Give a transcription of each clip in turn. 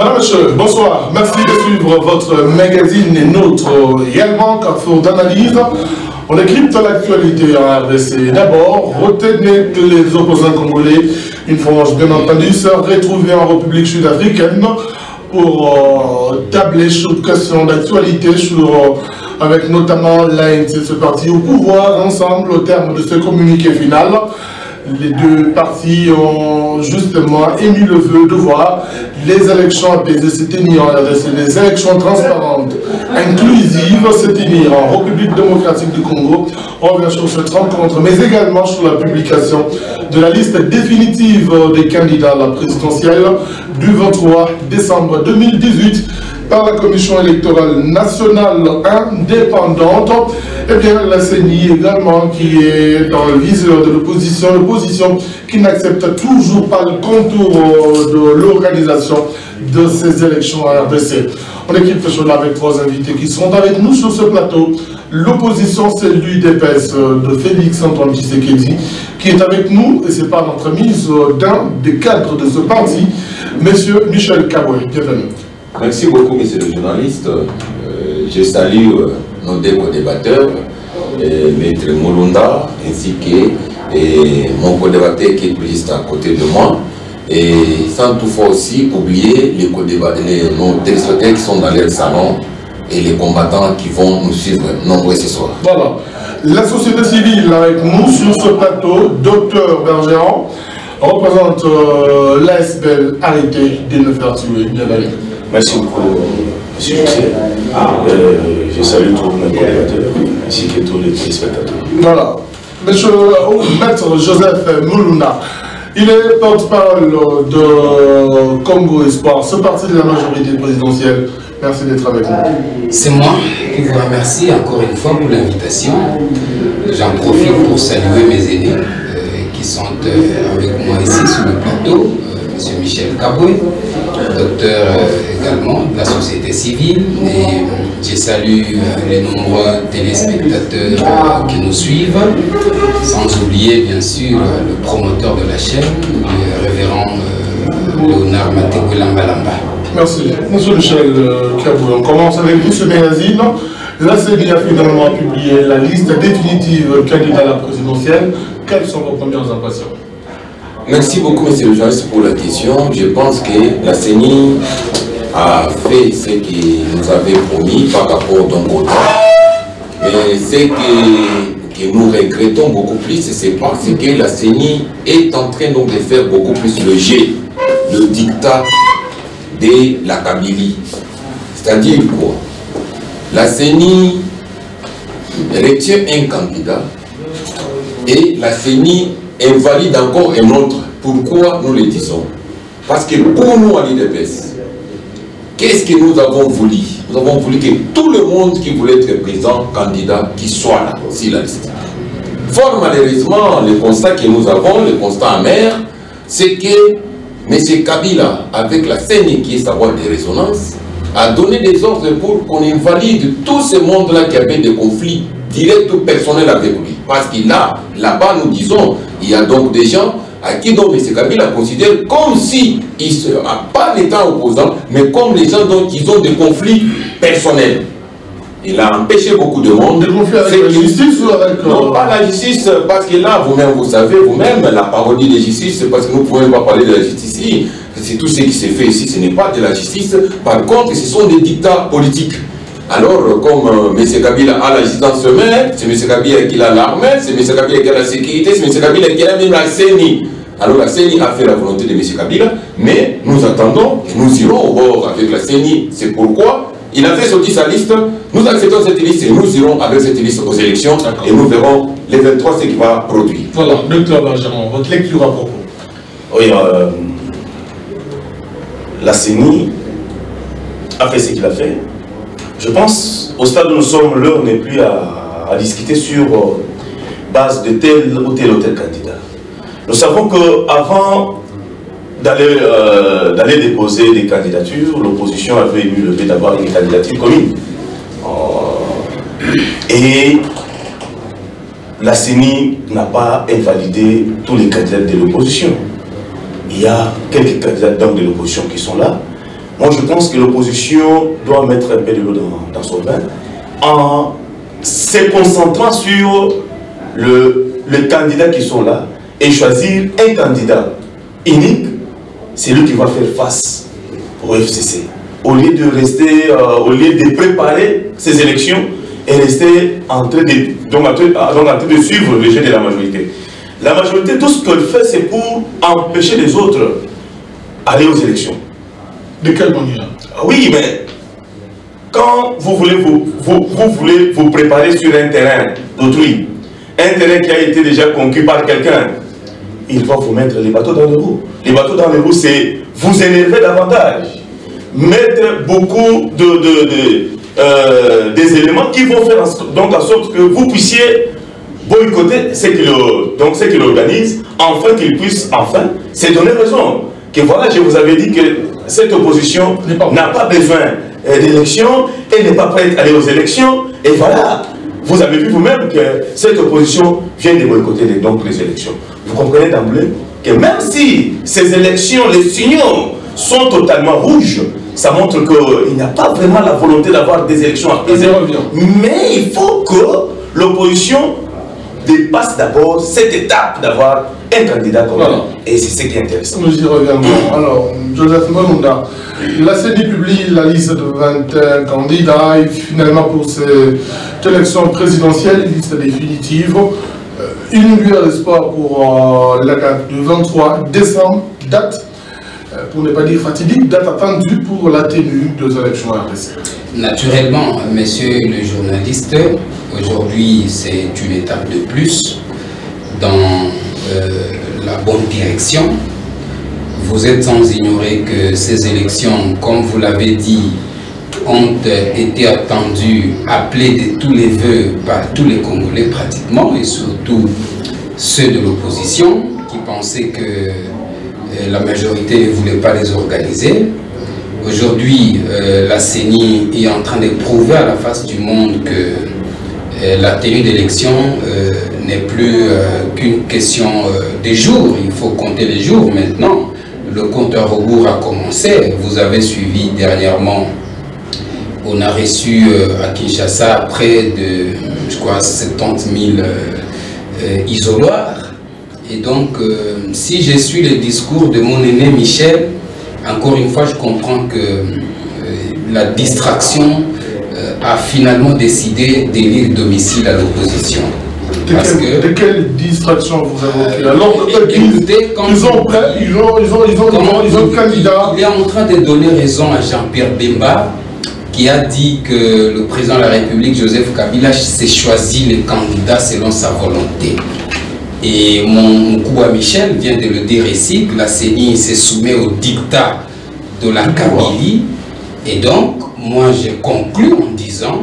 Madame, monsieur, bonsoir. Merci de suivre votre magazine et notre également carrefour d'analyse. On décrypte l'actualité en RDC. D'abord, retenez que les opposants congolais, une frange bien entendu, se retrouvent en République sud-africaine pour tabler sur une question d'actualité, avec notamment l'ANC, ce parti au pouvoir, ensemble au terme de ce communiqué final. Les deux partis ont justement émis le vœu de voir les élections apaisées se tenir en RDC, les élections transparentes, inclusives se tenir en République démocratique du Congo. On revient sur cette rencontre, mais également sur la publication de la liste définitive des candidats à la présidentielle du 23 décembre 2018 par la Commission électorale nationale indépendante. Eh bien, la CENI également, qui est dans le viseur de l'opposition qui n'accepte toujours pas le contour de l'organisation de ces élections à RDC. On équipe cela avec trois invités qui seront avec nous sur ce plateau. L'opposition, c'est l'UDPS de Félix Antoine Tshisekedi, qui est avec nous, et c'est par l'entremise d'un des cadres de ce parti, Monsieur Michel Kaboué. Bienvenue. Merci beaucoup, monsieur le journaliste. Je salue nos deux co-débatteurs, Maître Mulunda, ainsi que mon co-débatteur qui est juste à côté de moi. Et sans toutefois aussi oublier nos téléspectateurs qui sont dans leur salon et les combattants qui vont nous suivre nombreux ce soir. Voilà. La société civile avec nous sur ce plateau, Dr Bergeron, représente l'ASBL arrêté de ne faire tuer. Bienvenue. Merci beaucoup, monsieur Michel. Je salue tous mes collaborateurs ainsi que tous les téléspectateurs. Voilà. Monsieur Maître Joseph Mulunda, il est porte-parole de Congo Espoir, ce parti de la majorité présidentielle. Merci d'être avec nous. C'est moi qui vous remercie encore une fois pour l'invitation. J'en profite pour saluer mes aînés qui sont avec moi ici sur le plateau. M. Michel Kaboué, docteur également de la société civile, et je salue les nombreux téléspectateurs qui nous suivent, sans oublier bien sûr le promoteur de la chaîne, le révérend Léonard Matékou Lambalamba. Merci. Monsieur Michel Kaboué, on commence avec vous ce magazine. La CENI a finalement publié la liste définitive candidats à la présidentielle. Quelles sont vos premières impressions? Merci beaucoup, monsieur le journaliste, pour la question. Je pense que la CENI a fait ce qu'il nous avait promis par rapport d'un côté. Mais ce que nous regrettons beaucoup plus, c'est parce que la CENI est en train donc de faire beaucoup plus le jeu, le dictat de la Kabylie. C'est-à-dire quoi? La CENI retient un candidat et la CENI invalide encore un autre. Pourquoi nous le disons? Parce que pour nous à l'UDPS, qu'est-ce que nous avons voulu? Nous avons voulu que tout le monde qui voulait être présent, candidat, qui soit là, sur la liste. Fort malheureusement, le constat que nous avons, le constat amer, c'est que M. Kabila, avec la CENI qui est sa voix de résonance, a donné des ordres pour qu'on invalide tout ce monde-là qui avait des conflits directs ou personnels avec lui. Parce qu'il a, là-bas, nous disons, il y a donc des gens à qui donc M. Kabila considère comme si il ne sera pas l'État opposant, mais comme les gens dont ils ont des conflits personnels. Il a empêché beaucoup de monde. Des conflits avec la justice ou avec... Non, pas la justice, parce que là, vous-même, vous savez, vous-même, la parodie de justice, c'est parce que nous ne pouvons pas parler de la justice ici. C'est tout ce qui s'est fait ici, ce n'est pas de la justice. Par contre, ce sont des dictats politiques. Alors, comme M. Kabila a la justice dans ce main, c'est M. Kabila qui a l'armée, c'est M. Kabila qui a la sécurité, c'est M. Kabila qui a même la CENI. Alors la CENI a fait la volonté de M. Kabila, mais nous attendons, nous irons au bord avec la CENI. C'est pourquoi il a fait sortir sa liste, nous acceptons cette liste et nous irons avec cette liste aux élections et nous verrons les 23 ce qu'il va produire. Voilà, docteur Benjamin, votre lecture à propos. Oui, la CENI a fait ce qu'il a fait. Je pense, au stade où nous sommes, l'heure n'est plus à discuter sur base de tel ou tel candidat. Nous savons qu'avant d'aller déposer des candidatures, l'opposition avait émis le fait d'avoir une candidature commune. Et la CENI n'a pas invalidé tous les candidats de l'opposition. Il y a quelques candidats de l'opposition qui sont là, Moi, je pense que l'opposition doit mettre un peu de l'eau dans son vin en se concentrant sur les candidats qui sont là et choisir un candidat unique, c'est lui qui va faire face au FCC. Au lieu de rester, au lieu de préparer ces élections et rester en train de suivre le jeu de la majorité. La majorité, tout ce qu'elle fait, c'est pour empêcher les autres d'aller aux élections. De quelle manière? Oui, mais quand vous voulez vous préparer sur un terrain d'autrui, un terrain qui a été déjà conquis par quelqu'un, il va vous mettre les bateaux dans les roues. Les bateaux dans les roues, c'est vous énerver davantage. Mettre beaucoup des éléments qui vont faire donc en sorte que vous puissiez boycotter ce qu'il organise, afin qu'il puisse enfin se donner raison. Que voilà, je vous avais dit que cette opposition n'a pas besoin d'élections, elle n'est pas prête à aller aux élections, et voilà. Vous avez vu vous-même que cette opposition vient de boycotter les élections. Vous comprenez d'emblée que même si ces élections, les signaux sont totalement rouges, ça montre qu'il n'y a pas vraiment la volonté d'avoir des élections apaisées. Mais il faut que l'opposition dépasse d'abord cette étape d'avoir un candidat comme voilà. Et c'est ce qui est intéressant. Nous y reviendrons. Alors, Joseph Monunda, la CENI publie la liste de 21 candidats et finalement pour cette élection présidentielle, une liste définitive. Une lueur d'espoir pour la date du 23 décembre, date, pour ne pas dire fatidique, date attendue pour la tenue des élections RDC. Naturellement, messieurs les journalistes, aujourd'hui c'est une étape de plus dans la bonne direction. Vous êtes sans ignorer que ces élections, comme vous l'avez dit, ont été attendues, appelées de tous les vœux par tous les Congolais pratiquement, et surtout ceux de l'opposition qui pensaient que la majorité ne voulait pas les organiser. Aujourd'hui, la CENI est en train de prouver à la face du monde que la tenue d'élection n'est plus qu'une question des jours. Il faut compter les jours maintenant. Le compte à rebours a commencé. Vous avez suivi dernièrement, on a reçu à Kinshasa près de, je crois, 70 000 isoloirs. Et donc, si je suis le discours de mon aîné Michel, encore une fois, je comprends que la distraction a finalement décidé d'élire domicile à l'opposition. De quelle distraction vous évoquez? Alors, écoutez, ils ont candidat. Il est en train de donner raison à Jean-Pierre Bemba, qui a dit que le président de la République, Joseph Kabila, s'est choisi les candidats selon sa volonté. Et mon coup à Michel vient de le dire ici, que la CENI se soumet au dictat de la Kabylie. Et donc, moi, je conclus en disant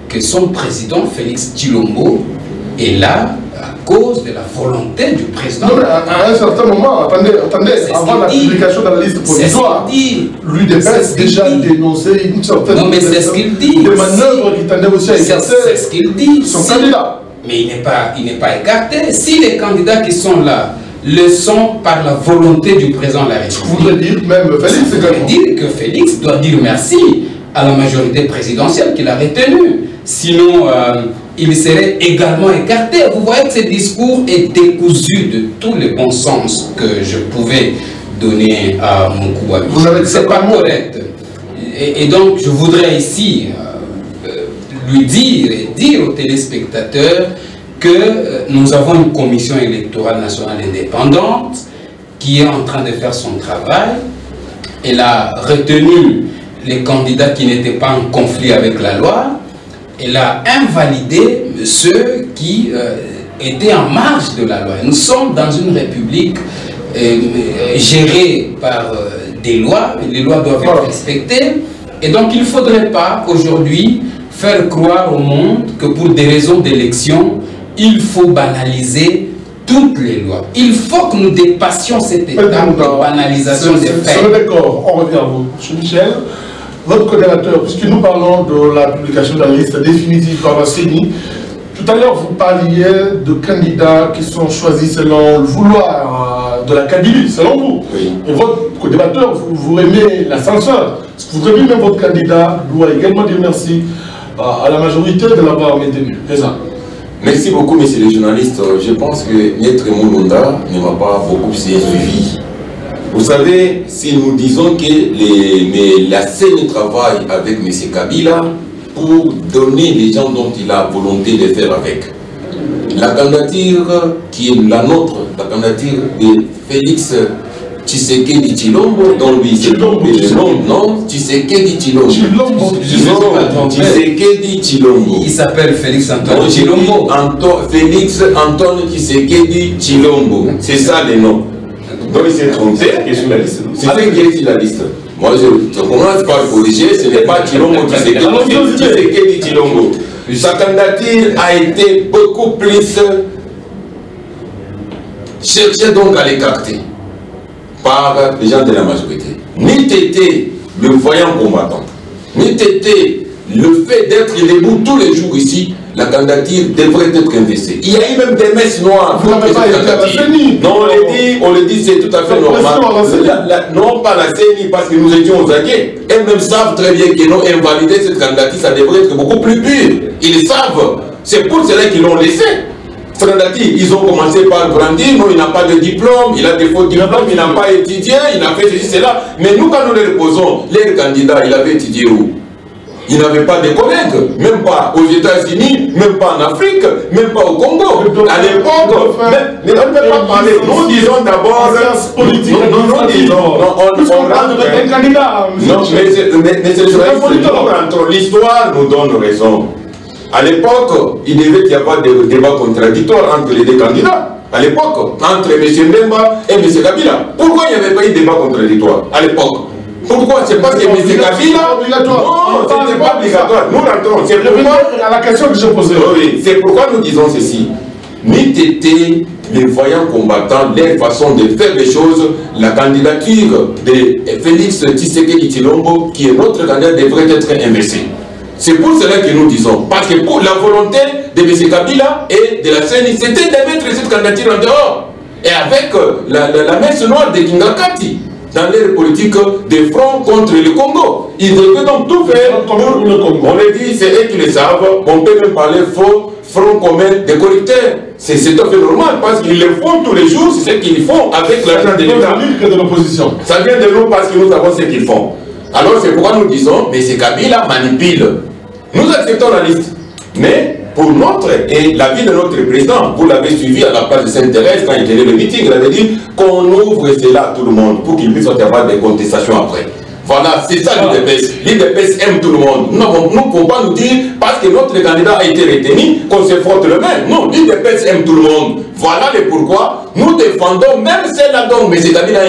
que son président, Félix Tshilombo, est là à cause de la volonté du président. Non, mais à un certain moment, attendez, avant la publication de la liste provisoire, l'UDPS déjà dénoncé une certaine des manœuvres qui tendaient aussi à écarter ce qu'il dit. Son candidat. Mais il n'est pas écarté. Si les candidats qui sont là le sont par la volonté du président de la République. Vous voudrez dire même Félix, dire que Félix doit dire merci à la majorité présidentielle qu'il a retenue. Sinon, il serait également écarté. Vous voyez que ce discours est décousu de tous les bons sens que je pouvais donner à mon coup. C'est pas correct. Et donc, je voudrais ici lui dire et dire aux téléspectateurs que nous avons une commission électorale nationale indépendante qui est en train de faire son travail. Elle a retenu les candidats qui n'étaient pas en conflit avec la loi. Elle a invalidé ceux qui étaient en marge de la loi. Nous sommes dans une république gérée par des lois. Les lois doivent être respectées. Et donc il ne faudrait pas aujourd'hui faire croire au monde que pour des raisons d'élection, il faut banaliser toutes les lois. Il faut que nous dépassions cette étape de banalisation des faits. Sur le décor, on revient à vous. M. Michel, votre coordinateur, puisque nous parlons de la publication de la liste définitive par la CENI, tout à l'heure vous parliez de candidats qui sont choisis selon le vouloir de la Kabylie, selon vous. Oui. Et votre débatteur, vous aimez l'ascenseur. Vous aimez même votre candidat doit également dire merci à la majorité de l'avoir maintenu. C'est ça. Merci beaucoup, messieurs les journalistes. Je pense que Maître Moulunda ne m'a pas beaucoup suivi. Vous savez, si nous disons que la CENI travaille avec M. Kabila pour donner les gens dont il a volonté de faire avec. La candidature qui est la nôtre, la candidature de Félix Tshisekedi Tshilombo, dont lui c'est le nom, non, Tshisekedi Tshilombo. Tshisekedi Tshilombo. Il s'appelle Félix Antoine Tshilombo. Félix Antoine Tshisekedi Tshilombo. C'est ça le nom. Donc il s'est trompé. C'est ce qui est sur la liste. Moi je commence par le corriger, ce n'est pas Tshilombo Tshisekedi Tshilombo. Sa candidature a été beaucoup plus cherchée donc à l'écarter par les gens de la majorité. Ni t'étais le voyant combattant, ni t'étais le fait d'être debout tous les jours ici, la candidature devrait être investie. Il y a eu même des messes noires. Vous n'avez pas été à la CENI. Non, on le dit, c'est tout à fait normal. Non, pas la CENI, parce que nous étions aux aguets. Elles-mêmes savent très bien qu'ils ont invalidé cette candidature, ça devrait être beaucoup plus pur. Ils le savent. C'est pour cela qu'ils l'ont laissé. Ils ont commencé par grandir, non, il n'a pas de diplôme, il a des faux diplômes, il n'a pas étudié, il a fait ceci, cela. Mais nous, quand nous les reposons, les candidats, il avait étudié où? Il n'avait pas de collègues, même pas aux États-Unis, même pas en Afrique, même pas au Congo. À l'époque, mais on ne peut pas parler. Nous disons d'abord. Nous disons. Un candidat. Non, mais c'est l'histoire nous donne raison. À l'époque, il devait y avoir des débats contradictoires entre les deux candidats. À l'époque, entre M. Mbemba et M. Kabila. Pourquoi il n'y avait pas eu de débat contradictoire à l'époque? Pourquoi? C'est parce que M. Kabila... Non, ce n'est pas obligatoire. Nous rentrons. C'est pourquoi... À la question que je posais. Oui, c'est pourquoi nous disons ceci. Ni t'étais les voyants combattants, leur façon de faire les choses, la candidature de Félix Tshisekedi Tshilombo, qui est notre candidat, devrait être inversée. C'est pour cela que nous disons. Parce que pour la volonté de M. Kabila et de la CENI, c'était de mettre cette candidature en dehors. Et avec la messe noire de Kingakati, dans leur politique de front contre le Congo. Ils devaient donc tout faire pour le Congo. On le dit, c'est eux qui le savent. On peut même parler faux, front commun des correcteurs. C'est tout à fait normal parce qu'ils le font tous les jours, c'est ce qu'ils font avec l'argent de l'État. de l'opposition. Ça vient de nous parce que nous savons ce qu'ils font. Alors c'est pourquoi nous disons, mais c'est Kabila manipule. Nous acceptons la liste. Mais pour notre et la vie de notre président, vous l'avez suivi à la place de Sainte-Thérèse quand il tenait le meeting, il avait dit qu'on ouvre cela à tout le monde pour qu'il puisse y avoir des contestations après. Voilà, c'est ça l'IDPS. L'IDPS aime tout le monde. Nous ne pouvons pas nous dire, parce que notre candidat a été retenu, qu'on se frotte le main. Non, l'IDPS aime tout le monde. Voilà le pourquoi nous défendons même celle-là dont M. Kabila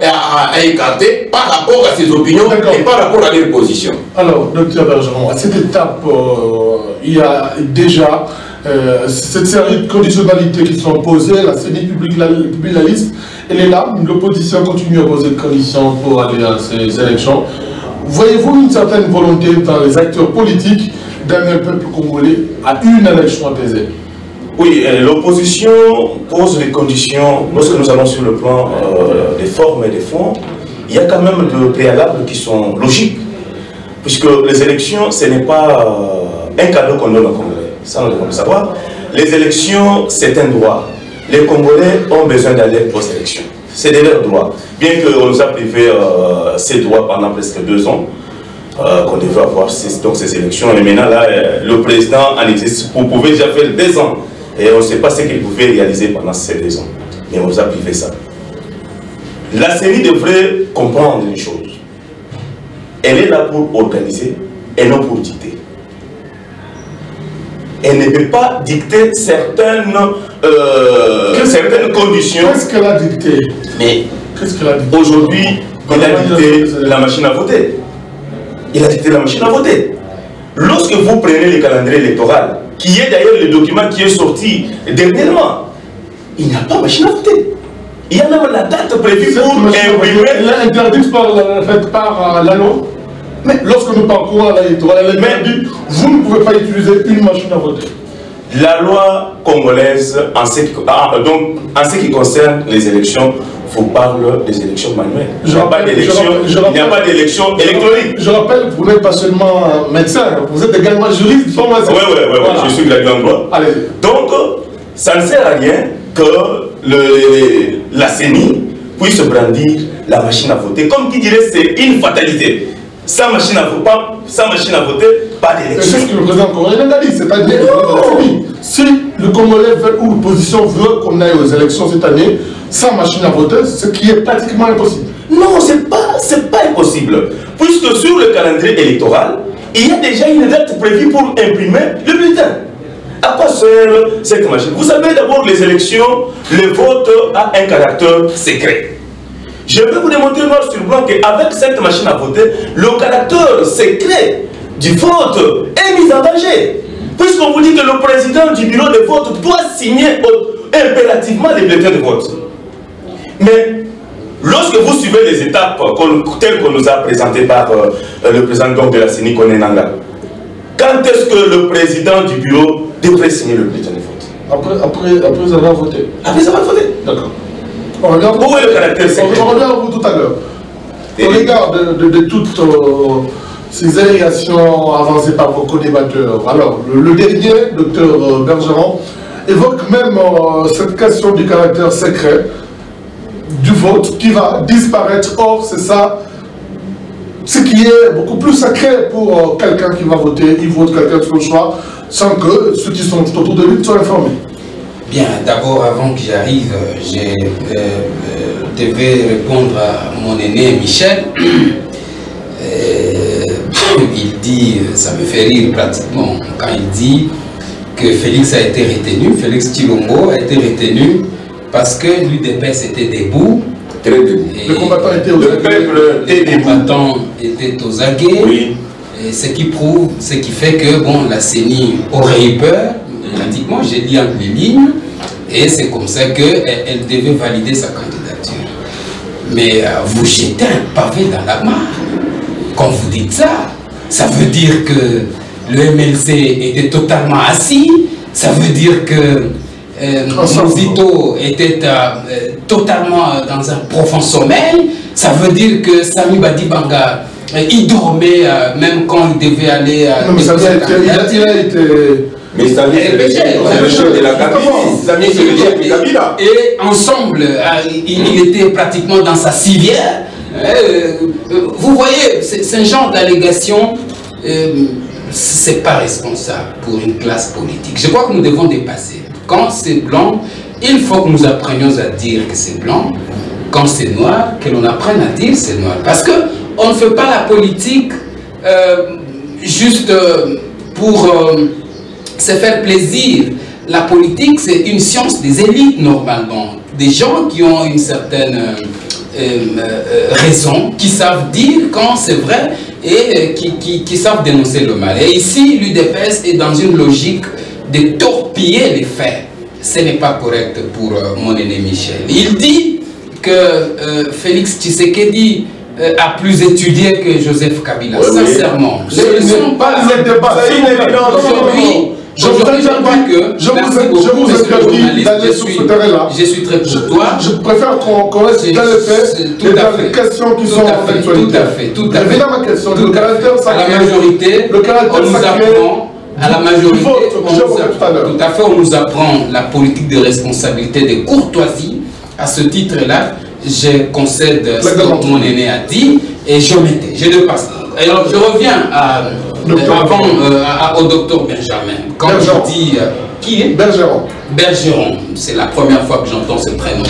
a écarté par rapport à ses opinions et par rapport à leurs positions. Alors, Dr Bergeron, à cette étape, il y a déjà cette série de conditionnalités qui sont posées. La CENI publie la liste. Elle est là, l'opposition continue à poser des conditions pour aller à ces élections. Voyez-vous une certaine volonté dans les acteurs politiques d'amener le peuple congolais à une élection apaisée? Oui, l'opposition pose les conditions. Lorsque nous allons sur le plan des formes et des fonds, il y a quand même des préalables qui sont logiques. Puisque les élections, ce n'est pas un cadeau qu'on donne aux Congolais. Ça, nous devons le savoir. Les élections, c'est un droit. Les Congolais ont besoin d'aller aux élections. C'est de leur droit. Bien qu'on nous a privé ces droits pendant presque 2 ans, qu'on devait avoir ces élections. Et maintenant, là, le président en existe. Vous pouvez déjà faire 2 ans. Et on ne sait pas ce qu'il pouvait réaliser pendant ces 2 ans. Mais on nous a privé ça. La CENI devrait comprendre une chose. Elle est là pour organiser et non pour dicter. Elle ne peut pas dicter certaines conditions. Qu'est-ce qu'elle a dicté? Mais aujourd'hui, il a dicté la machine à voter. Il a dicté la machine à voter. Lorsque vous prenez le calendrier électoral, qui est d'ailleurs le document qui est sorti dernièrement, il n'y a pas de machine à voter. Il y a même la date prévue pour imprimer. Elle est interdite par la loi. Mais lorsque nous parcourons l'électoral, elle est interdite. Vous ne pouvez pas utiliser une machine à voter. La loi congolaise, en ce qui concerne les élections, vous parle des élections manuelles. Il n'y a pas d'élection électronique. Je rappelle que vous n'êtes pas seulement un médecin, vous êtes également juriste de formation. Oui, voilà. Je suis gradué en droit. Donc, ça ne sert à rien que la CENI puisse brandir la machine à voter. Comme qui dirait, c'est une fatalité. Sans machine à voter, pas d'élection. C'est ce que le président congolais a dit, c'est-à-dire si le Congolais veut, ou l'opposition veut qu'on aille aux élections cette année sans machine à voter, ce qui est pratiquement impossible. Non, c'est pas impossible. Puisque sur le calendrier électoral, il y a déjà une date prévue pour imprimer le bulletin. À quoi sert cette machine? Vous savez d'abord les élections, le vote a un caractère secret. Je vais vous démontrer noir sur blanc qu'avec cette machine à voter, le caractère secret du vote est mis en danger. Puisqu'on vous dit que le président du bureau de vote doit signer impérativement les bulletins de vote. Mais lorsque vous suivez les étapes telles qu'on nous a présentées par le président de la CENI, Koné Nanga, quand est-ce que le président du bureau devrait signer le bulletin de vote? Après avoir voté. Après avoir voté. D'accord. Où est le caractère secret? On revient à vous tout à l'heure. Au regard de toutes ces allégations avancées par vos co-débatteurs, alors le dernier, docteur Bergeron, évoque même cette question du caractère secret du vote qui va disparaître. Or, c'est ça, ce qui est beaucoup plus sacré pour quelqu'un qui va voter. Il vote quelqu'un de son choix sans que ceux qui sont autour de lui soient informés. Bien, d'abord, avant que j'arrive, je devais répondre à mon aîné Michel. Il dit, ça me fait rire pratiquement, quand il dit que Félix a été retenu, Félix Tshilombo a été retenu parce que l'UDPS était debout. Très debout. Le combattant était aux aguets. Le peuple était debout. Le combattant était aux aguets. Oui. Et ce qui fait que bon, la CENI aurait eu peur, pratiquement, j'ai dit entre les lignes, et c'est comme ça qu'elle devait valider sa candidature. Mais vous jetez un pavé dans la mare. Quand vous dites ça, ça veut dire que le MLC était totalement assis, ça veut dire que Mouzito était totalement dans un profond sommeil, ça veut dire que Sami Badibanga, il dormait même quand il devait aller à... Non, mais ça a été... Mais Sami, c'est le chef de la Kabila. Sami, c'est le chef de la Kabila. Et ensemble, il était pratiquement dans sa civière. Vous voyez, c'est un genre d'allégation, c'est pas responsable pour une classe politique. Je crois que nous devons dépasser. Quand c'est blanc, il faut que nous apprenions à dire que c'est blanc. Quand c'est noir, que l'on apprenne à dire c'est noir. Parce qu'on ne fait pas la politique juste pour se faire plaisir. La politique, c'est une science des élites normalement. Des gens qui ont une certaine raison, qui savent dire quand c'est vrai et qui savent dénoncer le mal. Et ici, l'UDPS est dans une logique de torpiller les faits. Ce n'est pas correct pour mon aîné Michel. Il dit que Félix Tshisekedi a plus étudié que Joseph Kabila. Oui, sincèrement. Ce ne sont pas les débats. Je vous interdis d'aller sur ce terrain-là. Je suis très pour toi. Je préfère qu'on reste dans les faits et dans les questions qui sont en actualité. Tout à fait. Tout à fait. Revenons à ma question. Le caractère sacré. À la majorité, on nous apprend. À la majorité, tout à fait, on nous apprend la politique de responsabilité, de courtoisie. À ce titre-là, je concède ce que mon aîné a dit et je dépasse. Alors, je reviens au docteur Benjamin. Quand je dis qui est Bergeron. Bergeron, c'est la première fois que j'entends ce prénom.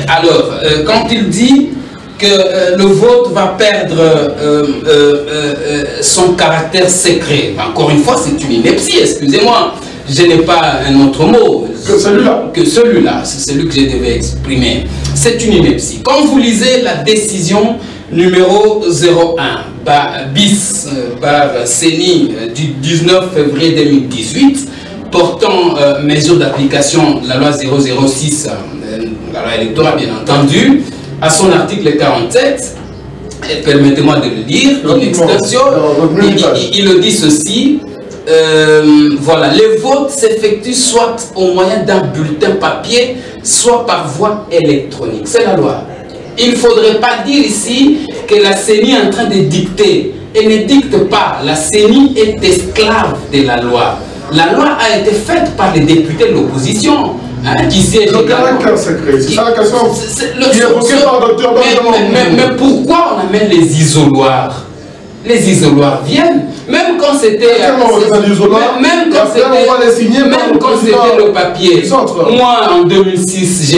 Alors, quand il dit que le vote va perdre son caractère secret, encore une fois, c'est une ineptie, excusez-moi. Je n'ai pas un autre mot. Que celui-là, c'est celui que je devais exprimer. C'est une ineptie. Quand vous lisez la décision numéro 01 bis par CENI du 19 février 2018 portant mesures d'application de la loi 006, la loi électorale bien entendu, à son article 47, permettez-moi de le lire, une extension, il le dit ceci. Voilà, les votes s'effectuent soit au moyen d'un bulletin papier, soit par voie électronique. C'est la loi. Il ne faudrait pas dire ici que la CENI est en train de dicter. Elle ne dicte pas. La CENI est esclave de la loi. La loi a été faite par les députés de l'opposition. Qui siègent le caractère secret, c'est ça la question qui est évoquée par le docteur Benjamin. Mais pourquoi on amène les isoloirs? Les isoloirs viennent, même quand c'était même quand c'était le papier. Moi en 2006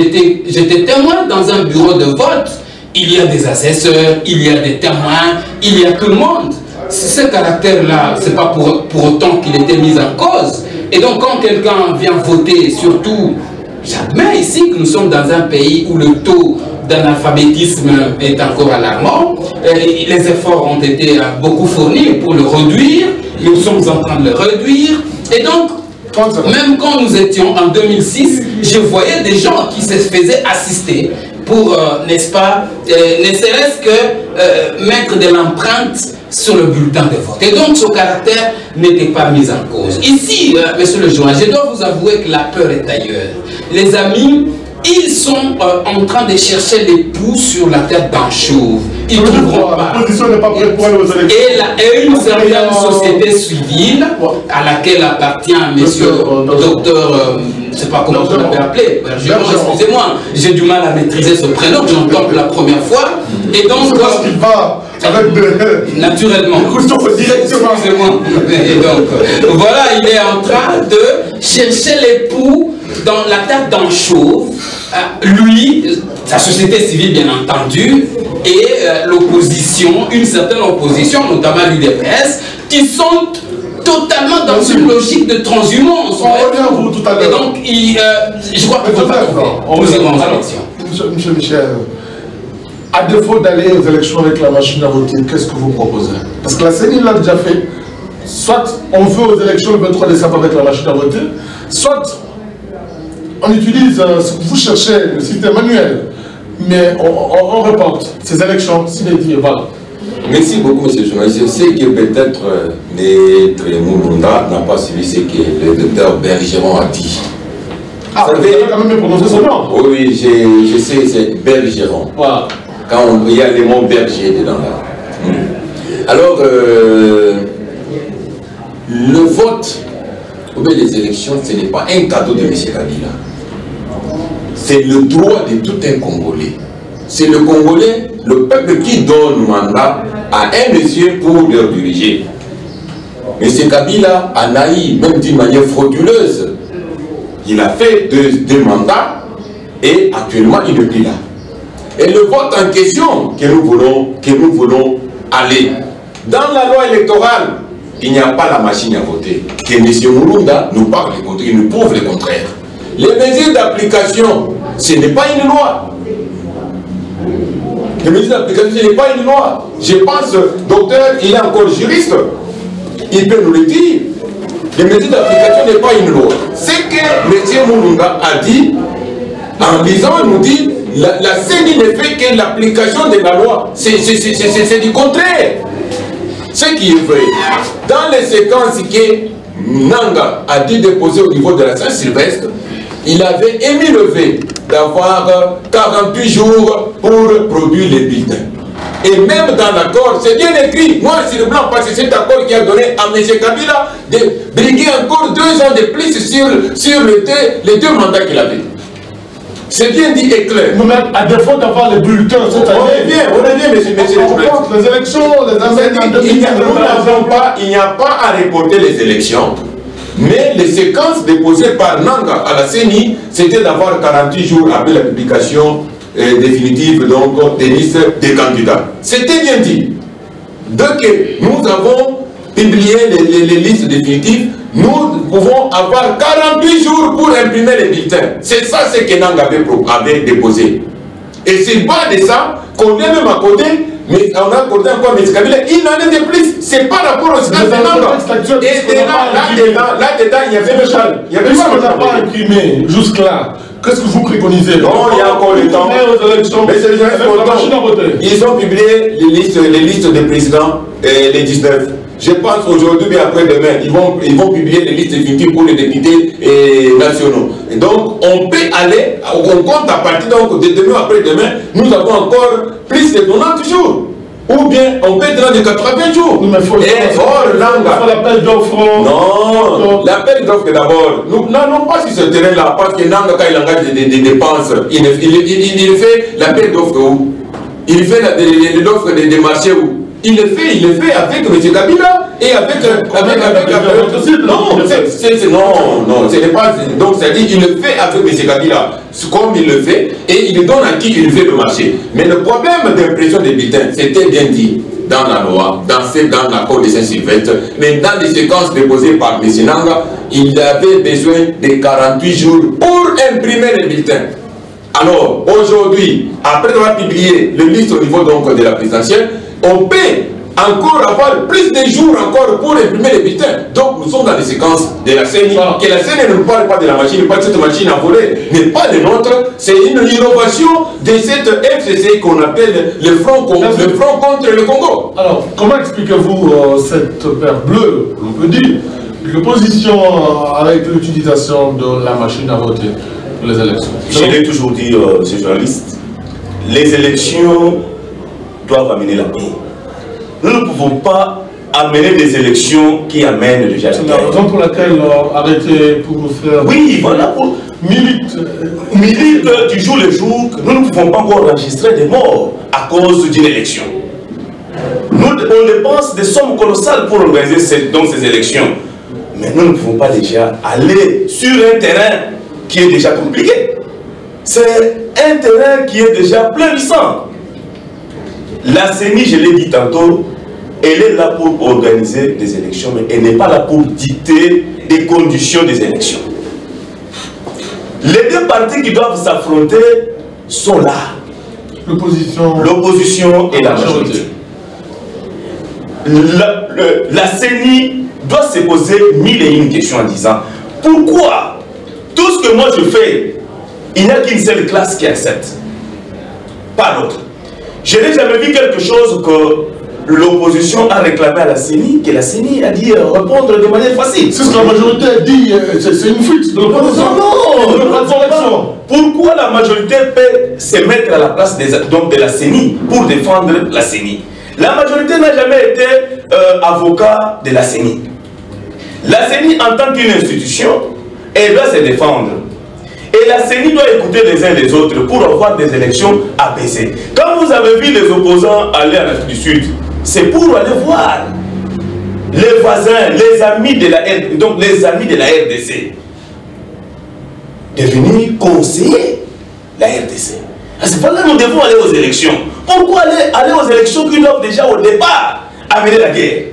j'étais témoin dans un bureau de vote. Il y a des assesseurs, il y a des témoins, il y a tout le monde. Ce caractère là, c'est pas pour autant qu'il était mis en cause. Et donc quand quelqu'un vient voter, surtout, j'admets ici que nous sommes dans un pays où le taux d'analphabétisme est encore alarmant. Les efforts ont été beaucoup fournis pour le réduire. Nous sommes en train de le réduire. Et donc, même quand nous étions en 2006, je voyais des gens qui se faisaient assister pour, n'est-ce pas, ne serait-ce que mettre de l'empreinte sur le bulletin de vote. Et donc, ce caractère n'était pas mis en cause. Ici, monsieur le journaliste, je dois vous avouer que la peur est ailleurs. Les amis, ils sont en train de chercher l'époux sur la tête d'un chauve. Ils ne trouveront pas. Et une certaine société civile à laquelle appartient monsieur docteur, je ne sais pas comment vous l'avez appelé, excusez-moi, j'ai du mal à maîtriser ce prénom, j'entends pour la première fois. Et donc, naturellement, excusez-moi. Et donc, voilà, il est en train de chercher l'époux dans la tête d'un chauve, lui, sa société civile bien entendu, et l'opposition, une certaine opposition, notamment l'UDPS, qui sont totalement dans une logique de transhumance. On revient à vous tout à l'heure. Et donc, je crois qu'il faut pas trouver. Nous irons aux élections. Monsieur Michel, à défaut d'aller aux élections avec la machine à voter, qu'est-ce que vous proposez? Parce que la CENI l'a déjà fait. Soit on veut aux élections le 23 décembre avec la machine à voter, soit on utilise, vous cherchez le système manuel, mais on reporte ces élections, s'inédit, voilà. Merci beaucoup, monsieur le journaliste. Je sais que peut-être Maître Moulounda n'a pas suivi ce que le docteur Bergeron a dit. Ah, vous avez quand même prononcé son nom. Oui, je sais, c'est Bergeron. Voilà. Quand il y a les mots berger dedans là. Alors, le vote, ou bien les élections, ce n'est pas un cadeau de M. Kabila. C'est le droit de tout un Congolais. C'est le Congolais, le peuple qui donne mandat à un monsieur pour le diriger. M. Kabila a naï, même d'une manière frauduleuse. Il a fait deux mandats et actuellement il n'est plus là. Et le vote en question que nous voulons aller. Dans la loi électorale, il n'y a pas la machine à voter. Que M. Moulounda nous parle le contraire, il nous prouve le contraire. Les mesures d'application, ce n'est pas une loi. Les mesures d'application, ce n'est pas une loi. Je pense, docteur, il est encore juriste. Il peut nous le dire. Les mesures d'application n'est pas une loi. Ce que M. Moulounda a dit, en disant, il nous dit, la CENI ne fait que l'application de la loi. C'est du contraire. Ce qui est vrai, dans les séquences que Nanga a dû déposer au niveau de la Saint-Sylvestre, il avait émis le vœu d'avoir 48 jours pour produire les bulletins. Et même dans l'accord, c'est bien écrit, noir sur blanc, parce que c'est cet accord qui a donné à M. Kabila de briguer encore 2 ans de plus sur les deux mandats qu'il avait. C'est bien dit et clair. Nous, même à défaut d'avoir les bulletins cette année. On revient, monsieur les élections, les amènes en 2019. Il n'y a pas à reporter les élections. Mais les séquences déposées par Nanga à la CENI, c'était d'avoir 48 jours après la publication définitive donc, des listes des candidats. C'était bien dit. Dès que nous avons publié les listes définitives, nous pouvons avoir 48 jours pour imprimer les bulletins. C'est ça ce que Nanga avait déposé. Et c'est pas de ça qu'on vient même à côté, mais on a accordé encore M. Kabila une année de plus. C'est pas rapport au stade de Nanga. Et là-dedans, il y avait le châle. Il y avait ça, on n'a pas imprimé jusque-là. Qu'est-ce que vous préconisez? Non, il y a encore le temps. Mais c'est les gens. Ils ont publié les listes des présidents, les 19. je pense aujourd'hui, bien après-demain, ils vont publier les listes définitives pour les députés nationaux. Et donc, on peut aller, on compte à partir de demain après-demain, nous avons encore plus de 90 jours. Ou bien, on peut être dans les 80 jours. Mais il faut l'appel d'offres. Non, l'appel d'offres d'abord. Nous n'allons pas sur ce terrain-là, parce que Nanga, quand il engage des dépenses, il fait l'appel d'offres où? Il fait l'offre des marchés où? Il le fait avec M. Kabila et avec non, ce n'est pas. Donc, c'est-à-dire, il le fait avec M. Kabila, comme il le fait, et il donne à qui il fait le marché. Mais le problème d'impression des bulletins, c'était bien dit dans la loi, dans l'accord de Saint-Sylvestre, mais dans les séquences déposées par M. Nanga, il avait besoin de 48 jours pour imprimer les bulletins. Alors, aujourd'hui, après avoir publié le liste au niveau donc de la présidentielle, on peut encore avoir plus de jours encore pour imprimer les bulletins. Donc nous sommes dans les séquences de la CENI. Que la CENI ne parle pas de la machine, pas de cette machine à voler, n'est pas le nôtre. C'est une innovation de cette FCC qu'on appelle le front contre le Congo. Alors, comment expliquez-vous cette paire bleue, on peut dire, l'opposition avec l'utilisation de la machine à voter pour les élections? Je l'ai toujours dit, ces journalistes, les élections doivent amener la paix. Nous ne pouvons pas amener des élections qui amènent déjà la paix. C'est la raison pour laquelle arrêter pour nous faire... Oui, voilà, pour milite du jour le jour, nous ne pouvons pas encore enregistrer des morts à cause d'une élection. On dépense des sommes colossales pour organiser ces élections. Mais nous ne pouvons pas déjà aller sur un terrain qui est déjà compliqué. C'est un terrain qui est déjà plein de sang. La CENI, je l'ai dit tantôt, elle est là pour organiser des élections, mais elle n'est pas là pour dicter des conditions des élections. Les deux partis qui doivent s'affronter sont là. L'opposition et la majorité. La CENI doit se poser 1001 questions en disant pourquoi tout ce que moi je fais, il n'y a qu'une seule classe qui accepte, pas l'autre. Je n'ai jamais vu quelque chose que l'opposition a réclamé à la CENI, que la CENI a dit répondre de manière facile. C'est ce que la majorité a dit, c'est une fuite de l'opposition. Non. Pourquoi la majorité peut se mettre à la place de la CENI pour défendre la CENI? La majorité n'a jamais été avocat de la CENI. La CENI, en tant qu'une institution, elle doit se défendre. Et la CENI doit écouter les uns les autres pour avoir des élections apaisées. Quand vous avez vu les opposants aller en Afrique du Sud, c'est pour aller voir les voisins, les amis de la RDC, devenir conseiller la RDC. À ce moment-là, nous devons aller aux élections. Pourquoi aller aux élections qui doivent déjà au départ amener la guerre?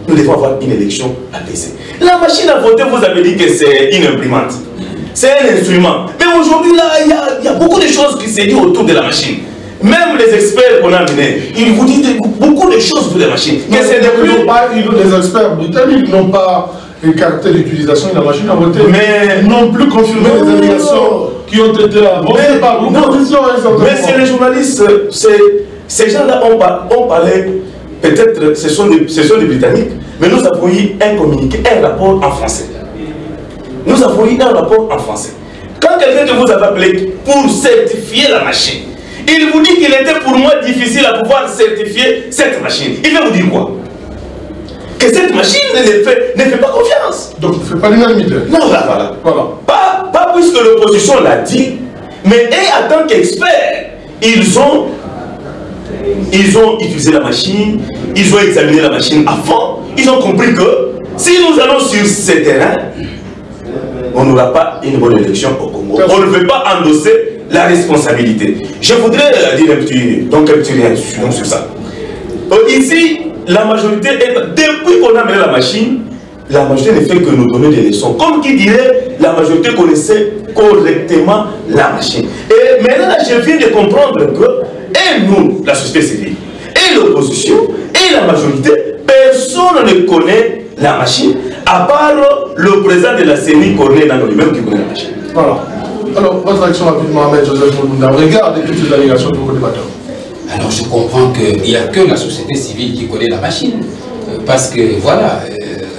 Nous devons avoir une élection apaisée. La machine à voter, vous avez dit que c'est une imprimante. C'est un instrument. Mais aujourd'hui, là, il y a beaucoup de choses qui se disent autour de la machine. Même les experts qu'on a amenés, ils vous disent beaucoup de choses sur la machine. Mais les experts britanniques n'ont pas écarté l'utilisation de la machine à voter, mais non plus confirmé les allégations qui ont été avancées par l'opposition. Mais c'est les journalistes, ces gens-là ont parlé, peut-être ce sont des Britanniques, mais nous avons eu un communiqué, un rapport en français. Nous avons eu un rapport en français. Quand quelqu'un vous a appelé pour certifier la machine, il vous dit qu'il était pour moi difficile à pouvoir certifier cette machine. Il va vous dire quoi? Que cette machine ne fait pas confiance. Donc il ne fait pas l'unanimité. Non, voilà. Pas puisque l'opposition l'a dit, mais en tant qu'experts, ils ont utilisé la machine, ils ont examiné la machine à fond, ils ont compris que si nous allons sur ce terrain, on n'aura pas une bonne élection au Congo. On ne veut pas endosser la responsabilité. Je voudrais dire un petit rien sur ça. Ici, la majorité, depuis qu'on a mené la machine, la majorité ne fait que nous donner des leçons. Comme qui dirait, la majorité connaissait correctement la machine. Et maintenant, je viens de comprendre que, et nous, la société civile, et l'opposition, et la majorité, personne ne connaît la machine, à part le président de la CENI, Corneille Nango lui-même, qui connaît la machine. Voilà. Alors, votre action rapidement, Ahmed Joseph Moulounda. Regardez toutes ces allégations de vos débatteurs. Alors, je comprends qu'il n'y a que la société civile qui connaît la machine. parce que voilà,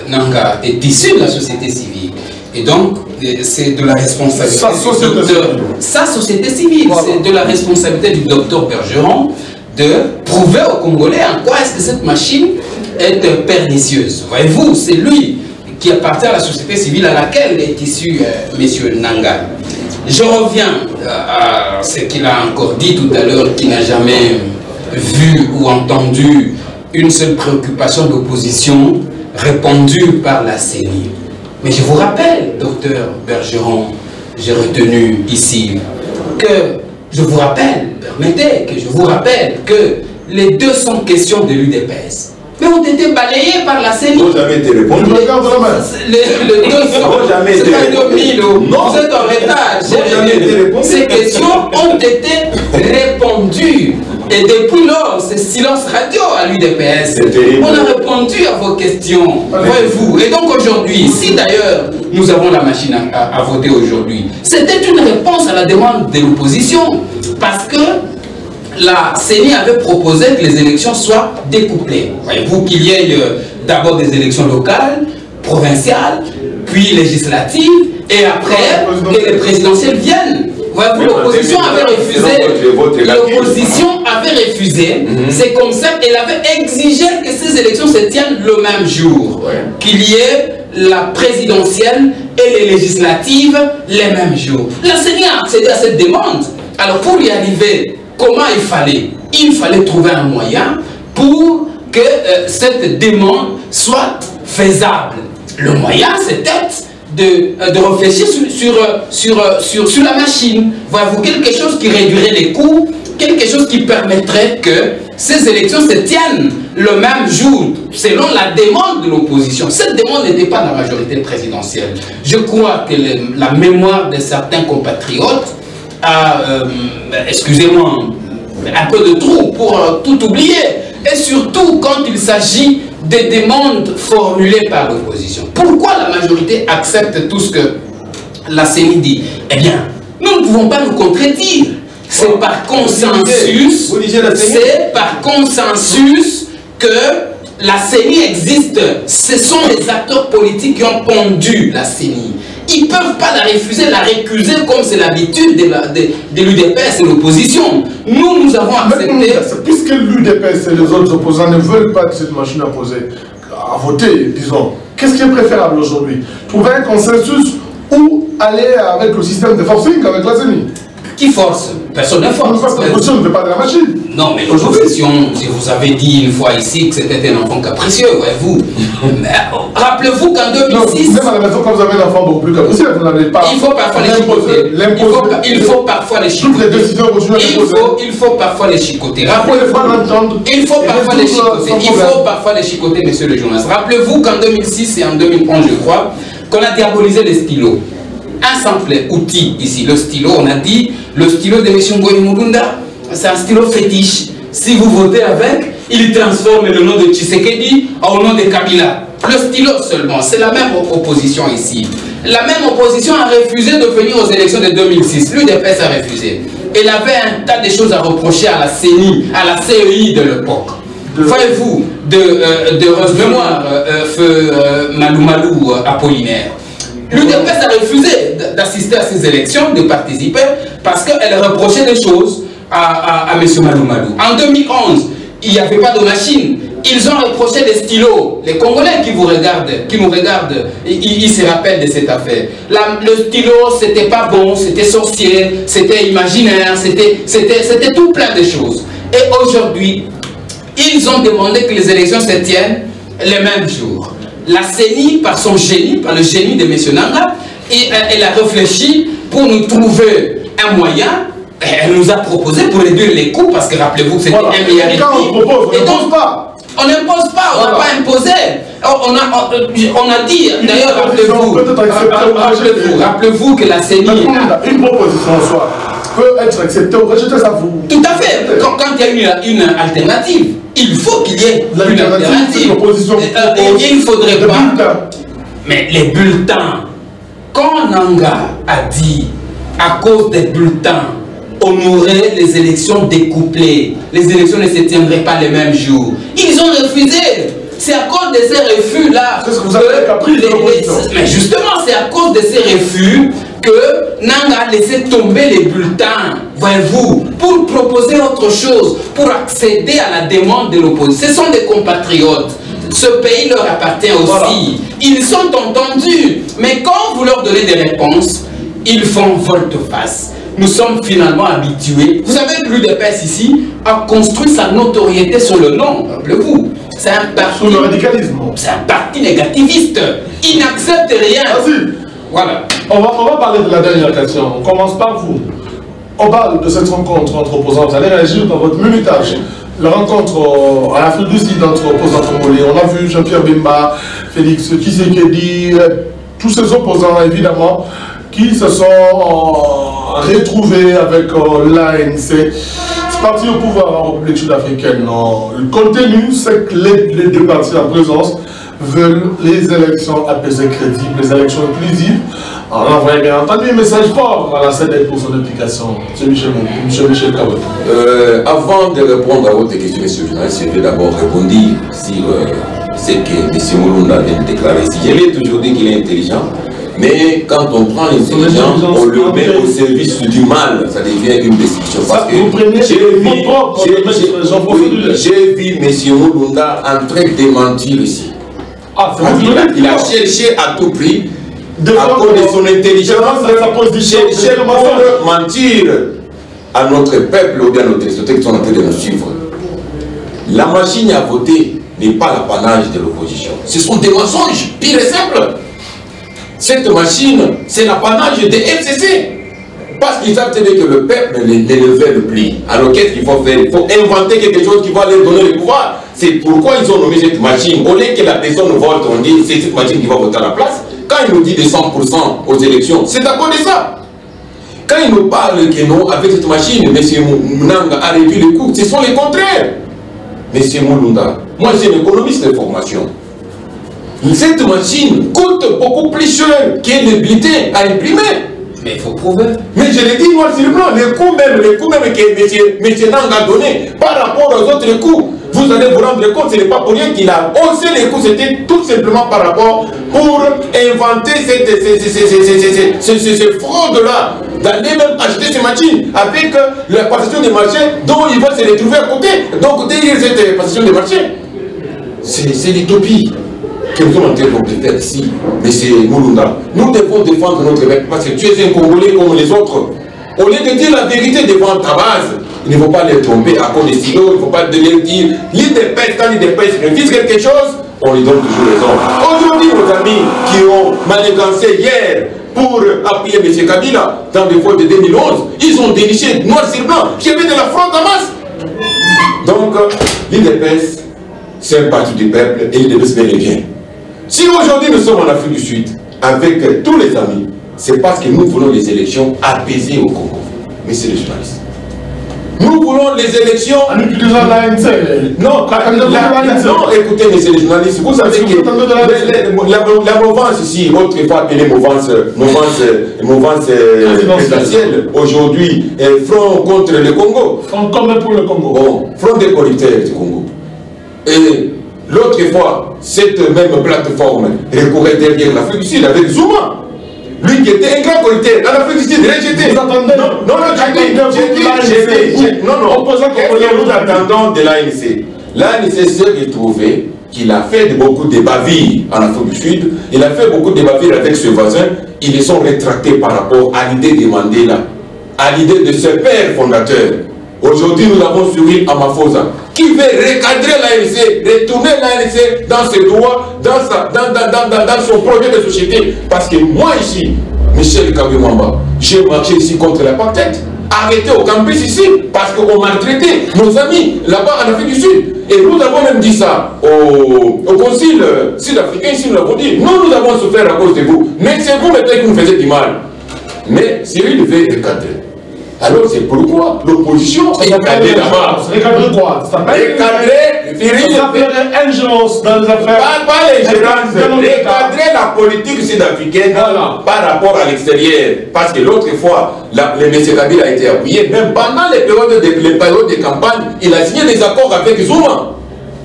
Nanga est issu de la société civile. Et donc, c'est de la responsabilité sa société civile. Voilà. C'est de la responsabilité du docteur Bergeron de prouver aux Congolais en quoi est-ce que cette machine est pernicieuse. Voyez-vous, c'est lui qui appartient à la société civile à laquelle est issu M. Nanga. Je reviens à ce qu'il a encore dit tout à l'heure, qu'il n'a jamais vu ou entendu une seule préoccupation d'opposition répondue par la CENI. Mais je vous rappelle, docteur Bergeron, j'ai retenu ici, que je vous rappelle, permettez que je vous rappelle que les 200 questions de l'UDPS ont été balayées par la CENI. Vous jamais été répondu. Les 200, c'est pas 2000, vous êtes en retard. Ces questions ont été répondues. Et depuis lors, c'est silence radio à l'UDPS. On a répondu à vos questions, voyez-vous. Et donc aujourd'hui, si d'ailleurs nous avons la machine à voter aujourd'hui, c'était une réponse à la demande de l'opposition. Parce que la CENI avait proposé que les élections soient découplées. Voyez-vous qu'il y ait d'abord des élections locales, provinciales, puis législatives, et après que les présidentielles viennent. L'opposition avait refusé. L'opposition avait refusé. C'est comme ça qu'elle avait exigé que ces élections se tiennent le même jour. Qu'il y ait la présidentielle et les législatives les mêmes jours. La CENI a accédé à cette demande. Alors pour y arriver, comment il fallait? Il fallait trouver un moyen pour que cette demande soit faisable. Le moyen, c'était de réfléchir sur la machine. Voyez-vous, quelque chose qui réduirait les coûts, quelque chose qui permettrait que ces élections se tiennent le même jour, selon la demande de l'opposition. Cette demande n'était pas de la majorité présidentielle. Je crois que la mémoire de certains compatriotes a, excusez-moi, un peu de trou pour tout oublier. Et surtout quand il s'agit des demandes formulées par l'opposition. Pourquoi la majorité accepte tout ce que la CENI dit? Eh bien, nous ne pouvons pas nous contredire. C'est par consensus, que la CENI existe. Ce sont les acteurs politiques qui ont pondu la CENI. Ils ne peuvent pas la refuser, la récuser comme c'est l'habitude de l'UDPS et l'opposition. Nous avons accepté... Puisque l'UDPS et les autres opposants ne veulent pas de cette machine à voter, disons, qu'est-ce qui est préférable aujourd'hui? Trouver un consensus ou aller avec le système de forcing avec la CENI? Qui force? Personne ne force. Parce que l'opposition ne veut pas de la machine. Non, mais l'opposition, si vous avez dit une fois ici que c'était un enfant capricieux, voyez-vous. Rappelez-vous qu'en 2006... Même à la maison, quand vous avez un enfant beaucoup plus capricieux, vous n'avez pas... Il faut parfois les chicoter. Il faut parfois les chicoter. Toutes les décisions il faut parfois les chicoter. Rappelez-vous... Il faut parfois les chicoter. Il faut parfois les chicoter, monsieur le journaliste. Rappelez-vous qu'en 2006 et en 2011, je crois, qu'on a diabolisé les stylos. Un simple outil ici, le stylo, on a dit, le stylo de M. Ngoni Mugunda, c'est un stylo fétiche. Si vous votez avec, il transforme le nom de Tshisekedi au nom de Kabila. Le stylo seulement, c'est la même opposition ici. La même opposition a refusé de venir aux élections de 2006. L'UDPS a refusé. Elle avait un tas de choses à reprocher à la CENI, à la CEI de l'époque. Voyez-vous, de heureuse mémoire, feu Malou Apollinaire. L'UDPS a refusé d'assister à ces élections, de participer, parce qu'elle reprochait des choses à M. Malou. En 2011, il n'y avait pas de machine. Ils ont reproché des stylos. Les Congolais qui nous regardent, ils se rappellent de cette affaire. Le stylo, c'était pas bon, c'était sorcier, c'était imaginaire, c'était tout plein de choses. Et aujourd'hui, ils ont demandé que les élections se tiennent les mêmes jours. La CENI, par son génie, par le génie de M. Nanga, elle a réfléchi pour nous trouver un moyen. Elle nous a proposé pour réduire les coûts, parce que rappelez-vous que c'était 1 milliard. Quand on propose, on n'impose pas. On n'impose pas, on n'a pas imposé. On a dit, d'ailleurs, rappelez-vous que la CENI... Une proposition en soi peut être acceptée ou rejetée, ça vous... Tout à fait. Quand il y a une alternative, il faut qu'il y ait une alternative. Il ne faudrait pas... Mais les bulletins, quand Nanga a dit, à cause des bulletins, on aurait les élections découplées, les élections ne se tiendraient pas les mêmes jours, ils ont refusé. C'est à cause de ces refus-là. C'est ce que vous avez compris. Mais justement, c'est à cause de ces refus que Nanga a laissé tomber les bulletins, voyez-vous, pour proposer autre chose, pour accéder à la demande de l'opposition. Ce sont des compatriotes. Ce pays leur appartient aussi. Voilà. Ils sont entendus. Mais quand vous leur donnez des réponses, ils font volte-face. Nous sommes finalement habitués. Vous savez, l'UDPS ici a construit sa notoriété sur le nom. Rappelez-vous. C'est un parti. Sur le radicalisme. C'est un parti négativiste. Il n'accepte rien. Vas-y. Voilà. On va parler de la dernière question. On commence par vous. Au bal de cette rencontre entre opposants, vous allez réagir dans votre minutage. La rencontre en Afrique du Sud entre opposants congolais. On a vu Jean-Pierre Bemba, Félix Tshisekedi, tous ces opposants évidemment qui se sont retrouvés avec l'ANC. C'est parti au pouvoir en République sud-africaine. Le contenu, c'est que les deux partis en présence veulent les élections apaisées, crédibles, les élections inclusives. On envoie bien entendu un message fort à la CEDEC pour son application. M. Michel Kabwe. Avant de répondre à votre question, M. le journaliste, je vais d'abord répondre sur ce que M. Mulunda vient de déclarer ici. Je l'ai toujours dit qu'il est intelligent, mais quand on prend l'intelligence, on le met au service du mal, ça devient une destruction. Parce que j'ai vu M. Mulunda en train de mentir ici. Ah, il a cherché à tout prix, à cause de son intelligence, chercher pour mentir à notre peuple ou bien à nos téléspectateurs qui sont en train de nous suivre. La machine à voter n'est pas l'apanage de l'opposition. Ce sont des mensonges, pire et simple. Cette machine, c'est l'apanage des FCC. Parce qu'ils savent que le peuple ne veut le plus. Alors qu'est-ce qu'il faut faire? Il faut inventer quelque chose qui va leur donner le pouvoir. C'est pourquoi ils ont nommé cette machine. Au lieu que la personne vote, on dit c'est cette machine qui va voter à la place. Quand il nous dit de 100% aux élections, c'est à cause de ça. Quand il nous parle que non, avec cette machine, M. Mnanga a réduit les coûts, ce sont les contraires. M. Mulunda, moi j'ai un économiste de formation. Cette machine coûte beaucoup plus cher que le bulletin à imprimer. Mais il faut prouver. Mais je l'ai dit noir sur blanc, les coûts même que M. Nanga a donné par rapport aux autres coûts, vous allez vous rendre compte, ce n'est pas pour rien qu'il a haussé les coûts, c'était tout simplement par rapport pour inventer ces fraudes-là, d'aller même acheter ces machines avec la passation des marchés dont il va se retrouver à côté. Donc, derrière cette passation des marchés, c'est l'utopie que nous sommes en train de faire ici. Mais c'est Mulunda. Nous devons défendre notre peuple parce que tu es un Congolais comme les autres. Au lieu de dire la vérité devant ta base, il ne faut pas les tromper à cause des silos, il ne faut pas leur dire l'IDPS, quand l'IDPS refuse quelque chose, on lui donne toujours les ordres. Aujourd'hui, nos amis qui ont manigancé hier pour appuyer M. Kabila dans le vote de 2011, ils ont déniché noir sur blanc qu'il y avait de la fraude en masse. Donc, l'IDPS, c'est un parti du peuple et l'IDPS bel et bien. Si aujourd'hui nous sommes en Afrique du Sud avec tous les amis, c'est parce que nous voulons les élections apaisées au Congo. Monsieur le journaliste. Nous voulons les élections... En utilisant l'ANC. Non, écoutez, monsieur le journaliste, vous savez que la mouvance ici, autrefois appelée mouvance présidentielle, aujourd'hui, est Front contre le Congo. Front comme pour le Congo. Bon, Front des producteurs du Congo. Et l'autre fois, cette même plateforme recourait derrière l'Afrique du Sud avec Zuma. Lui qui était un grand producteur en Afrique du Sud, rejeté. Vous attendez? Non, j'ai dit, nous attendons de l'ANC. L'ANC s'est retrouvé qu'il a fait beaucoup de bavures en Afrique du Sud. Il a fait beaucoup de bavures avec ses voisins. Ils les sont rétractés par rapport à l'idée de Mandela, à l'idée de ce père fondateur. Aujourd'hui, nous avons Cyril Ramaphosa qui veut recadrer l'ANC, retourner l'ANC dans ses droits, dans son projet de société. Parce que moi ici, Michel Kabwe, j'ai marché ici contre l'apartheid, arrêté au campus ici, parce qu'on maltraitait nos amis là-bas en Afrique du Sud. Et nous avons même dit ça au Conseil sud-africain, ici nous l'avons dit. Nous avons souffert à cause de vous, mais c'est vous maintenant qui nous faites du mal. Mais Cyril veut recadrer. Alors c'est pourquoi l'opposition est recadrée là-bas. Recadrer quoi? Recadrer, ingérence dans les affaires. Pas l'ingérence, recadrer la politique sud-africaine par rapport à l'extérieur. Parce que l'autre fois, le M. Kabila a été appuyé, même pendant les périodes de campagne, il a signé des accords avec Zuma.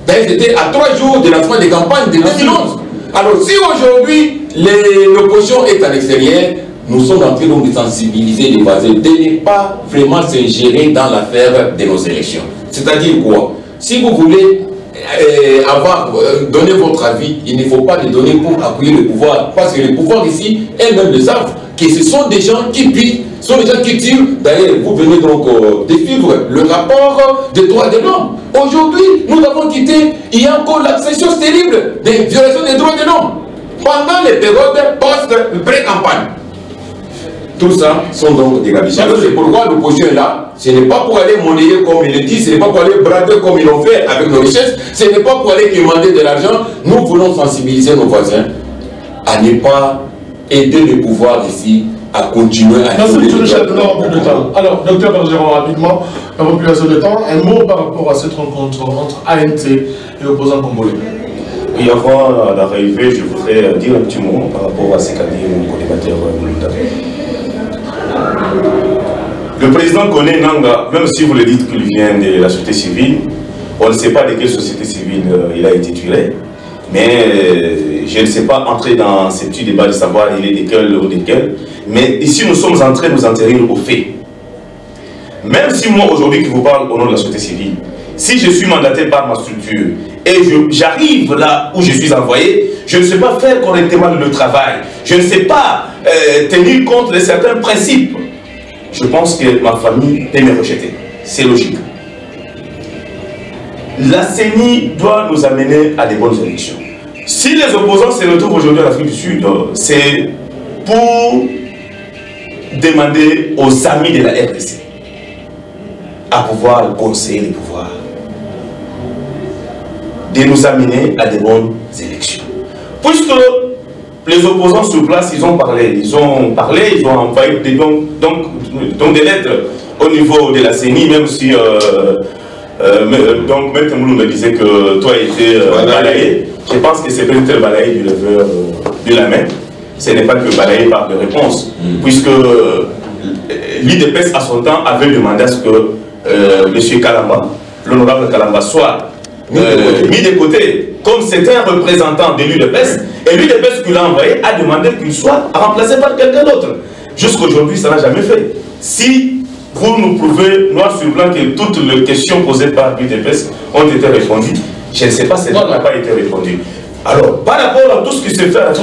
D'ailleurs, c'était à 3 jours de la fin des campagnes de 2011. Alors, si aujourd'hui, l'opposition est à l'extérieur, nous sommes en train de sensibiliser les voisins, de ne pas vraiment s'ingérer dans l'affaire de nos élections. C'est-à-dire quoi? Si vous voulez donner votre avis, il ne faut pas le donner pour appuyer le pouvoir. Parce que le pouvoir ici, elles-mêmes le savent, que ce sont des gens qui piquent, ce sont des gens qui tirent. D'ailleurs, vous venez donc de suivre le rapport des droits de l'homme. Aujourd'hui, nous avons quitté, il y a encore l'accession terrible des violations des droits de l'homme. Pendant les périodes post-pré-campagne. Tout ça sont donc des gabichons. C'est pourquoi l'opposition est là. Ce n'est pas pour aller monnayer comme ils le disent, ce n'est pas pour aller brader comme ils l'ont fait avec nos richesses, ce n'est pas pour aller demander de l'argent. Nous voulons sensibiliser nos voisins à ne pas aider le pouvoir ici à continuer à... Merci, M. le chef, de temps. Alors, docteur Bergeron, rapidement, la population de temps, un mot par rapport à cette rencontre entre ANC et opposants congolais. Oui, avant d'arriver, je voudrais dire un petit mot par rapport à ce qu'a dit mon co-débatteur Moulunda. Le président connaît Nanga, même si vous le dites qu'il vient de la société civile, on ne sait pas de quelle société civile il a été tué, mais je ne sais pas entrer dans ces petits débats de savoir il est desquels ou desquels, mais ici nous sommes en train de nous en tenir aux faits. Même si moi aujourd'hui qui vous parle au nom de la société civile, si je suis mandaté par ma structure et j'arrive là où je suis envoyé, je ne sais pas faire correctement le travail, je ne sais pas tenir compte de certains principes. Je pense que ma famille peut me rejeter. C'est logique. La CENI doit nous amener à des bonnes élections. Si les opposants se retrouvent aujourd'hui en Afrique du Sud, c'est pour demander aux amis de la RDC à pouvoir conseiller les pouvoirs, de nous amener à des bonnes élections. Puisque les opposants sur place, ils ont parlé, ils ont envoyé des lettres au niveau de la CENI, même si donc Maître Moulou me disait que toi été balayé. Je pense que c'est peut-être balayé du leveur de la main. Ce n'est pas que balayé par de réponse, puisque l'IDPS à son temps avait demandé à ce que M. Kalamba, l'honorable Kalamba, soit mis de côté. Comme c'était un représentant de l'UDPS, et l'UDPS qui l'a envoyé a demandé qu'il soit remplacé par quelqu'un d'autre. Jusqu'aujourd'hui, ça n'a jamais fait. Si vous nous prouvez noir sur blanc que toutes les questions posées par l'UDPS ont été répondues, je ne sais pas si ça n'a pas été répondu. Alors, par rapport à tout ce qui se fait à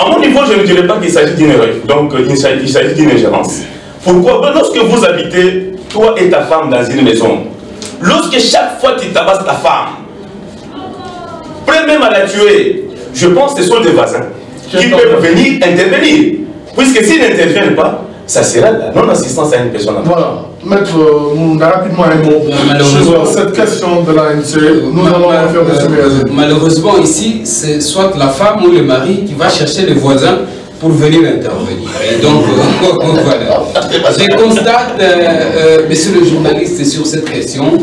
mon niveau, je ne dirais pas qu'il s'agit d'une erreur. Donc, il s'agit d'une ingérence. Pourquoi? Lorsque vous habitez, toi et ta femme, dans une maison, lorsque chaque fois tu tabasses ta femme, prêt même à la tuer, je pense que ce sont des voisins qui peuvent venir intervenir. Puisque s'ils n'interviennent pas, ça sera la non-assistance à une personne. Voilà. Maître, rapidement un mot sur cette question de l'ANC. Nous allons faire M. Malheureusement, ici, c'est soit la femme ou le mari qui va chercher le voisin pour venir intervenir. Et donc, voilà. Je constate, monsieur le journaliste, sur cette question,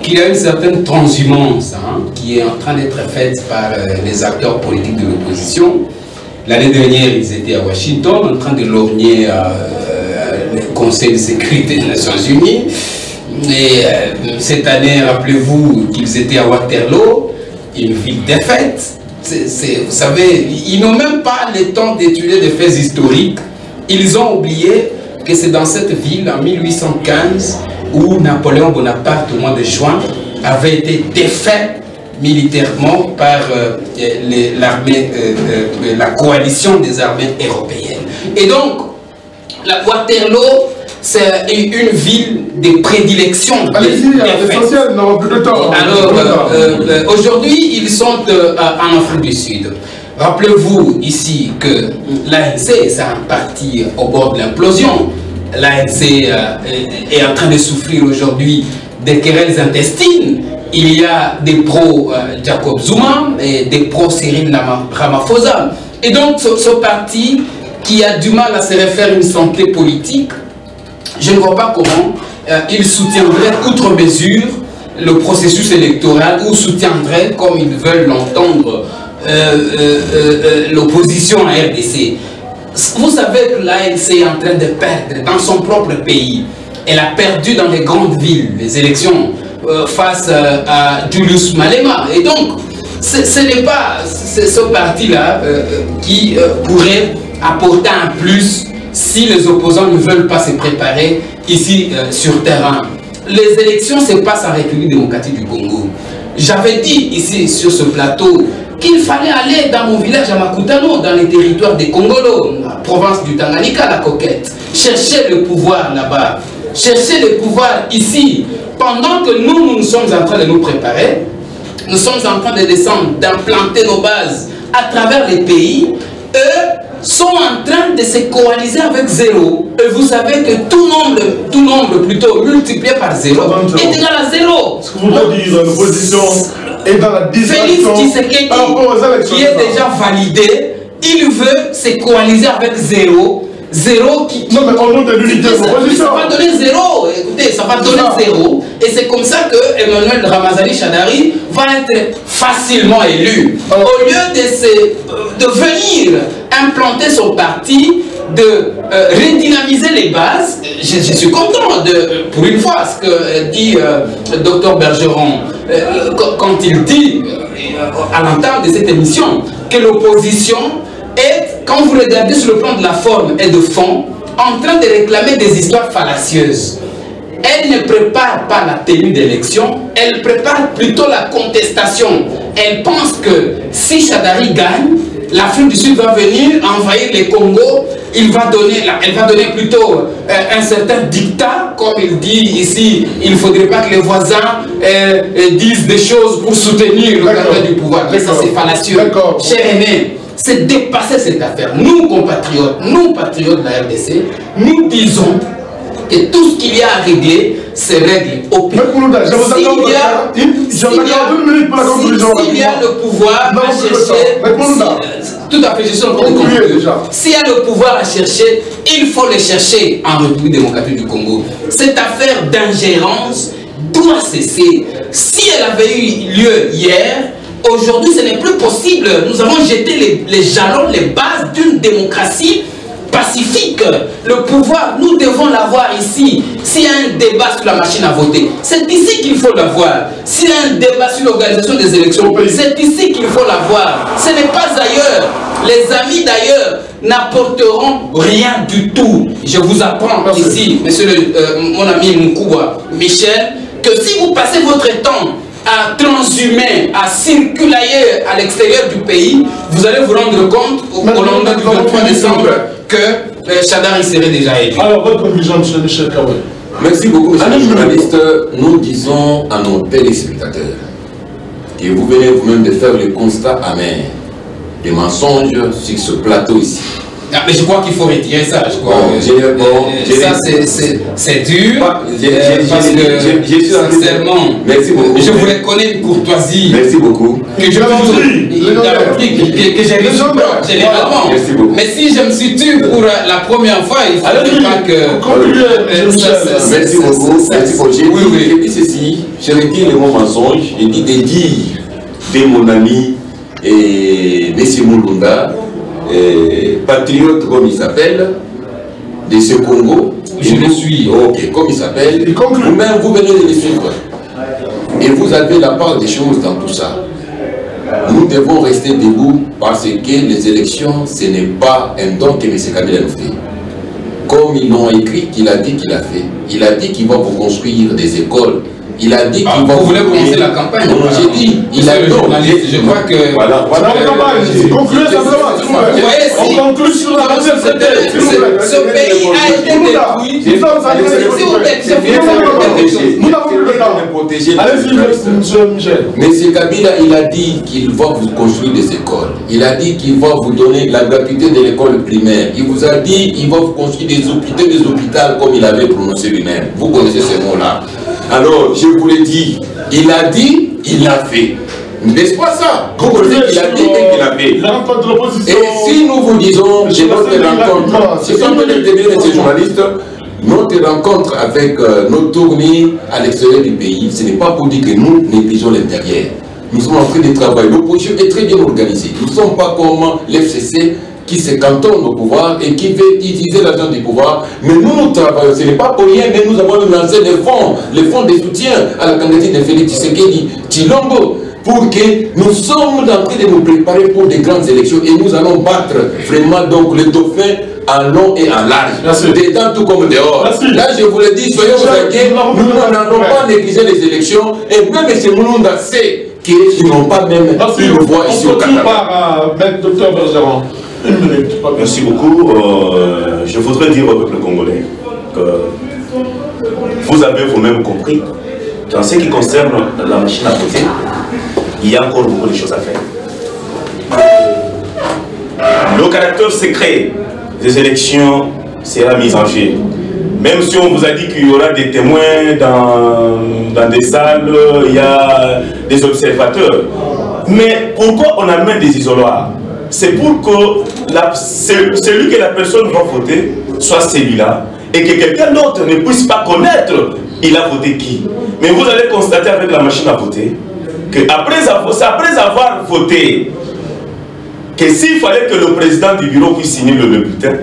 qu'il y a une certaine transhumance qui est en train d'être faite par les acteurs politiques de l'opposition. L'année dernière, ils étaient à Washington, en train de lorgner le Conseil de sécurité des Nations Unies. Et cette année, rappelez-vous qu'ils étaient à Waterloo, une ville défaite. Vous savez, ils n'ont même pas le temps d'étudier des faits historiques. Ils ont oublié que c'est dans cette ville, en 1815, où Napoléon Bonaparte, au mois de juin, avait été défait militairement par l'armée, la coalition des armées européennes. Et donc, la Waterloo, c'est une ville de prédilection. Allez-y, l'essentiel, n'aura plus de temps. Alors, aujourd'hui, ils sont en Afrique du Sud. Rappelez-vous ici que l'ANC, c'est un parti au bord de l'implosion. L'ANC est en train de souffrir aujourd'hui des querelles intestines. Il y a des pro-Jacob Zuma et des pro-Cyril Ramaphosa. Et donc, ce parti qui a du mal à se refaire une santé politique, je ne vois pas comment il soutiendrait outre mesure le processus électoral ou soutiendrait, comme ils veulent l'entendre, l'opposition à RDC. Vous savez que l'ANC est en train de perdre dans son propre pays. Elle a perdu dans les grandes villes les élections face à Julius Malema. Et donc, ce n'est pas ce parti-là qui pourrait apporter un plus si les opposants ne veulent pas se préparer ici sur terrain. Les élections se passent en République démocratique du Congo. J'avais dit ici sur ce plateau qu'il fallait aller dans mon village à Makutano, dans les territoires des Congolo, la province du Tanganyika, la Coquette, chercher le pouvoir là-bas, chercher le pouvoir ici. Pendant que nous sommes en train de nous préparer, nous sommes en train de descendre, d'implanter nos bases à travers les pays, eux sont en train de se coaliser avec zéro. Et vous savez que tout nombre plutôt multiplié par zéro est égal à zéro. Ce que vous voulez dire, l'opposition est dans la distraction. Félix Tshisekedi, qui est déjà validé, il veut se coaliser avec zéro. Zéro qui... Non, mais au nom de l'unité de l'opposition. Ça va donner zéro. Écoutez, ça va donner zéro. Et c'est comme ça que Emmanuel Ramazani Shadari va être facilement élu. Au lieu de venir implanter son parti, de redynamiser les bases, je suis content pour une fois ce que dit Dr Bergeron quand il dit à l'entame de cette émission que l'opposition est, quand vous regardez sur le plan de la forme et de fond, en train de réclamer des histoires fallacieuses. Elle ne prépare pas la tenue d'élection, elle prépare plutôt la contestation. Elle pense que si Shadari gagne, l'Afrique du Sud va venir envahir les Congo, elle va donner plutôt un certain dictat, comme il dit ici, il ne faudrait pas que les voisins disent des choses pour soutenir le gardien du pouvoir. Mais ça c'est fallacieux. Cher aîné, c'est dépasser cette affaire. Nous, compatriotes, nous, patriotes de la RDC, nous disons que tout ce qu'il y a à régler se règle au pays. S'il y a le pouvoir à chercher, tout à fait, je suis en train de conclure. S'il y a le pouvoir à chercher, il faut le chercher en République démocratique du Congo. Cette affaire d'ingérence doit cesser. Si elle avait eu lieu hier, aujourd'hui, ce n'est plus possible. Nous avons jeté les jalons, les bases d'une démocratie pacifique. Le pouvoir, nous devons l'avoir ici. S'il y a un débat sur la machine à voter, c'est ici qu'il faut l'avoir. S'il y a un débat sur l'organisation des élections, c'est ici qu'il faut l'avoir. Ce n'est pas ailleurs. Les amis d'ailleurs n'apporteront rien du tout. Je vous apprends ici, monsieur mon ami Moukoua Michel, que si vous passez votre temps à transhumer, à circuler à l'extérieur du pays, vous allez vous rendre compte au lendemain du 23 décembre que Shadari serait déjà élu. Alors, votre conclusion, M. Michel Kaboué. Merci beaucoup, monsieur le journaliste. Nous disons à nos téléspectateurs que vous venez vous-même de faire le constat amer des mensonges sur ce plateau ici. Ah, mais je crois qu'il faut retirer ça. Je crois ça, c'est dur. Parce que, sincèrement, merci beaucoup. Je vous reconnais une courtoisie. Merci beaucoup. Que j'ai généralement. Merci beaucoup. Mais si je me suis tué pour la première fois, il ne faudrait pas que. Merci beaucoup. Merci beaucoup. J'ai dit ceci. Je retire le mot mensonge. J'ai dit de dire de mon ami et M. Moulunda, patriote comme il s'appelle, de ce Congo. Je le suis. Ok, comme il s'appelle. Vous-même, vous venez de le suivre. Et vous avez la part des choses dans tout ça. Nous devons rester debout parce que les élections, ce n'est pas un don que M. Kabila nous fait. Comme ils l'ont écrit, qu'il a dit qu'il a fait. Il a dit qu'il va vous construire des écoles. Il a dit qu'il va... Vous voulez commencer la campagne? Non, j'ai dit, il a dit... Je crois que... Voilà, concluez simplement. Vous voyez, si... On conclut sur la deuxième séquence. Ce pays a été détruit. Nous n'avons plus le temps. Allez-y, M. Michel. M. Kabila, il a dit qu'il va vous construire des écoles. Il a dit qu'il va vous donner la gratuité de l'école primaire. Il vous a dit qu'il va vous construire des hôpitaux comme il avait prononcé lui-même. Vous connaissez ces mots-là. Alors, je vous l'ai dit, il a dit, il l'a fait. N'est-ce pas ça? Vous connaissez qu'il a dit et qu'il a fait. Et si nous vous disons que notre rencontre, c'est comme le début de ces journalistes, notre rencontre avec nos tournées à l'extérieur du pays, ce n'est pas pour dire que nous négligeons l'intérieur. Nous sommes en train de travailler. L'opposition est très bien organisée. Nous ne sommes pas comme l'FCC qui se cantonne au pouvoir et qui veut utiliser l'argent du pouvoir. Mais nous travaillons, ce n'est pas pour rien, mais nous avons lancé les fonds de soutien à la candidature de Félix Tshisekedi Tshilombo, pour que nous sommes en train de nous préparer pour des grandes élections et nous allons battre vraiment donc les dauphins en long et en large, dedans tout comme dehors. Merci. Là, je vous le dis, soyez vous inquiets, nous n'allons pas négliger les élections et même si nous sait qu'ils n'ont pas même une voix ici au Canada. Par Dr Bergeron. Une minute. Merci beaucoup. Je voudrais dire au peuple congolais que vous avez vous-même compris qu'en ce qui concerne la machine à voter, il y a encore beaucoup de choses à faire. Le caractère secret des élections sera mis en jeu. Même si on vous a dit qu'il y aura des témoins dans des salles, il y a des observateurs. Mais pourquoi on amène des isoloirs? C'est pour que celui que la personne va voter soit celui-là et que quelqu'un d'autre ne puisse pas connaître il a voté qui. Mais vous allez constater avec la machine à voter qu'après avoir voté, que s'il fallait que le président du bureau puisse signer le bulletin,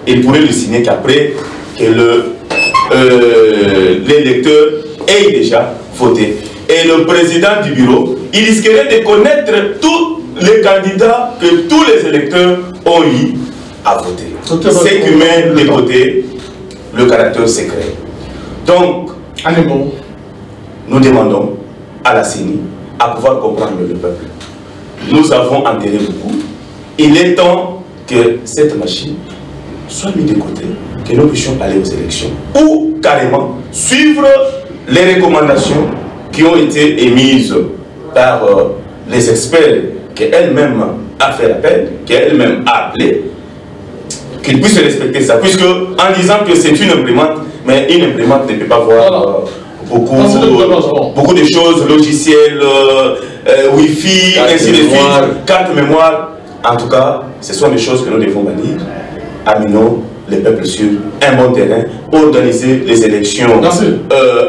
il pourrait le signer qu'après que l'électeur ait déjà voté. Et le président du bureau, il risquerait de connaître tous les candidats que tous les électeurs ont eu à voter. C'est qui met de côté le caractère secret. Donc, nous demandons à la CENI à pouvoir comprendre le peuple. Nous avons enterré beaucoup. Il est temps que cette machine soit mise de côté, que nous puissions aller aux élections. Ou carrément suivre les recommandations qui ont été émises par les experts qu'elle-même a fait appel, qu'elle-même a appelé, qu'ils puissent respecter ça. Puisque en disant que c'est une imprimante, mais une imprimante ne peut pas voir beaucoup de choses, logiciels, Wi-Fi, ainsi de suite, carte mémoire. En tout cas, ce sont des choses que nous devons bannir. Amenons les peuples sur un bon terrain, organiser les élections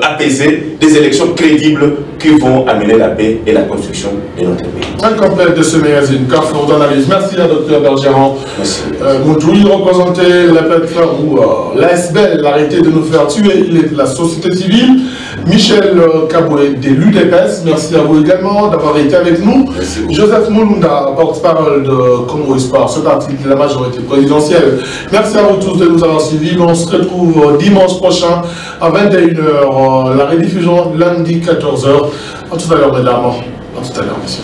apaisées, des élections crédibles qui vont amener la paix et la construction de notre pays. Un complet de ce magazine, Carrefour d'analyse. Merci à Dr Bergeron. Merci. Moutoui représentait la plateforme où l'ASBEL a arrêté de nous faire tuer. Il est de la société civile. Michel Kaboué de l'UDPS. Merci à vous également d'avoir été avec nous. Joseph Moulunda, porte-parole de Congo Espoir, ce parti de la majorité présidentielle. Merci à vous tous de nous avoir suivis. On se retrouve dimanche prochain à 21h. La rediffusion lundi 14h. À tout à l'heure, mesdames. À tout à l'heure, messieurs.